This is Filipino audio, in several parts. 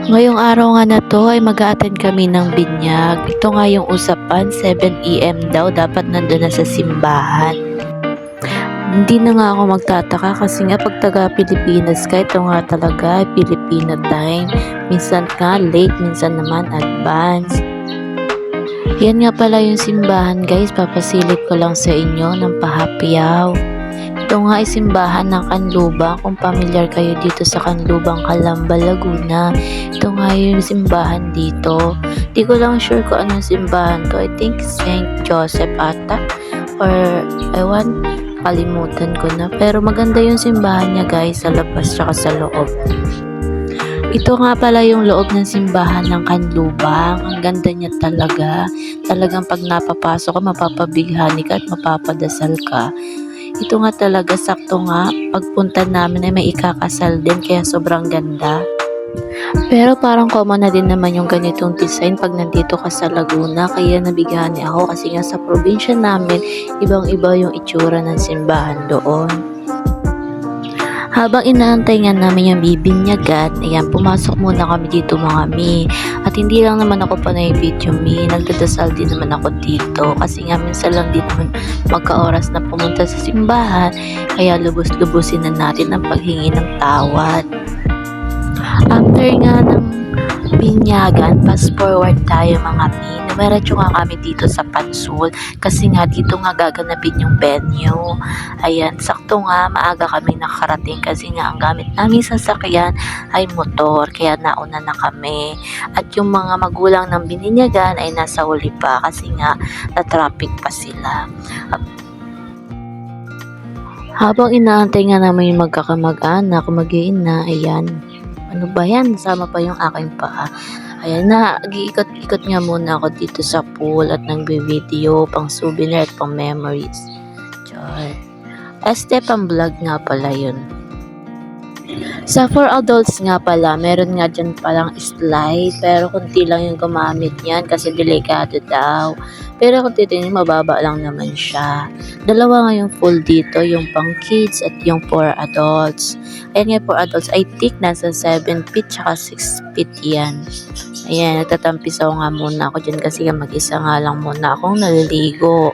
Ngayong araw nga na 'to ay mag-a-attend kami ng binyag. Ito nga yung usapan, 7 AM daw dapat nandun na sa simbahan. Hindi na nga ako magtataka kasi nga 'pag taga-Pilipinas ka, ito nga talaga Filipino time. Minsan nga late, minsan naman advance. Yan nga pala yung simbahan guys, papasilip ko lang sa inyo ng pahapyaw. Ito nga ay simbahan ng Kanlubang, kung pamilyar kayo dito sa Kanlubang, Calamba, Laguna. Ito nga yung simbahan dito. Di ko lang sure kung anong simbahan to. I think Saint Joseph ata. Or ewan, kalimutan ko na. Pero maganda yung simbahan niya guys, sa labas tsaka sa loob. Ito nga pala yung loob ng simbahan ng Kanlubang. Ang ganda niya talaga. Talagang pag napapasok ka, mapapabighani ka at mapapadasal ka. Ito nga talaga, sakto nga, pagpunta namin ay may ikakasal din kaya sobrang ganda. Pero parang common na din naman yung ganitong design pag nandito ka sa Laguna, kaya nabighani ako kasi nga sa probinsya namin, ibang-iba yung itsura ng simbahan doon. Habang inaantay nga namin yung bibinyagan, ayan, pumasok muna kami dito mga mi. At hindi lang naman ako panay video mi, nagdadasal din naman ako dito. Kasi nga minsan lang din naman magka-oras na pumunta sa simbahan, kaya lubos-lubusin na natin ang paghingi ng tawad. After nga ng binyagan, fast forward tayo mga mi. Dumiretso nga kami dito sa Pansul kasi nga dito nga gaganapin yung venue. Ayan, sakto nga maaga kami nakarating kasi nga ang gamit namin sasakyan ay motor kaya nauna na kami. At yung mga magulang ng bininyagan ay nasa huli pa kasi nga na-traffic pa sila. Habang inaantay nga naman yung magkakamag-anak, mag-iina, ayan. Ano ba yan? Nasama pa yung aking paa. Ayan na, nag-iikot-ikot nga muna ako dito sa pool at nagbe-video, pang souvenir at pang memories. Char. Pang vlog nga pala yun. Sa for adults nga pala, meron nga dyan palang slide, pero kunti lang yung gumamit niyan kasi delikado daw. Pero kung titingnan, mababa lang naman siya. Dalawa nga yung full dito, yung pang kids at yung for adults. Ayan nga, for adults, I think nasa 7 feet tsaka 6 feet yan. Ayan, nagtatampisaw nga muna ako dyan kasi mag-isa nga lang muna akong naliligo.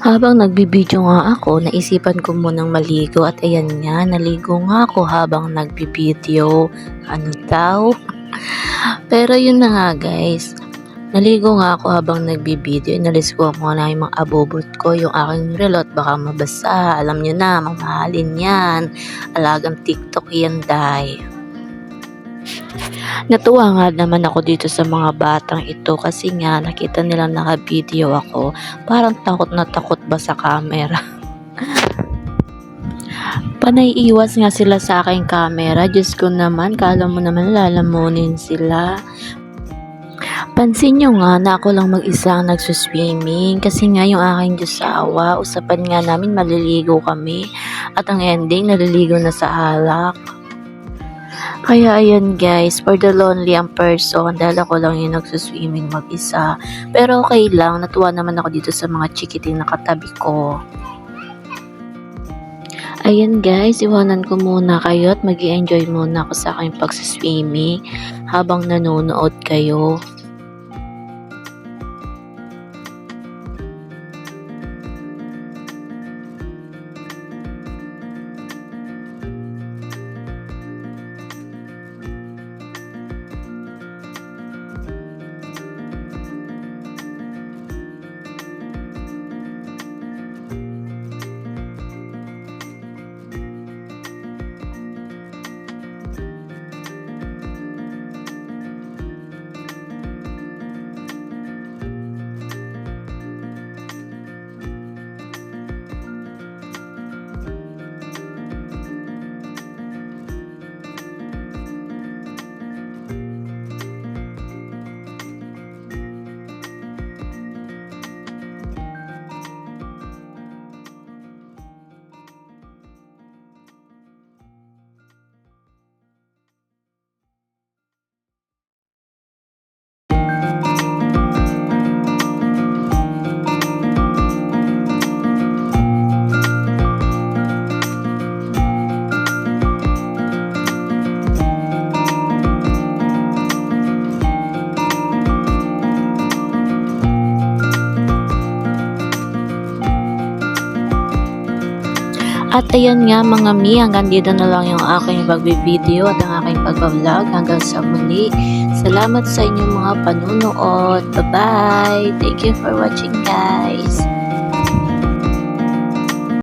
Habang nagbibideo nga ako, naisipan ko munang maligo at ayan nga, naligo nga ako habang nagbibideo. Ano daw? Pero yun na nga guys, naligo nga ako habang nagbibideo. Inalis ko muna yung mga abobot ko, yung aking relot baka mabasa. Alam nyo na, mamahalin yan. Alagang TikTok yan, day. Natuwa nga naman ako dito sa mga batang ito kasi nga nakita nilang naka-video ako. Parang takot na takot ba sa camera. Panay iwas nga sila sa aking camera. Diyos ko naman, kala mo naman lalamunin sila. Pansin nyo nga na ako lang mag-isa ang nagsuswimming kasi nga yung aking josawa, usapan nga namin maliligo kami at ang ending naliligo na sa alak. Kaya ayan guys, for the lonely ang person, dahil ako lang yung nagsuswimming mag-isa. Pero okay lang, natuwa naman ako dito sa mga chikiting na katabi ko. Ayan guys, iwanan ko muna kayo at mag-i-enjoy muna ako sa aking pagsiswimming habang nanonood kayo. At ayan nga mga mi, hanggang dito na lang yung aking pagbi-video at ang aking pag-vlog. Hanggang sa muli. Salamat sa inyong mga panunood. Bye-bye! Thank you for watching guys!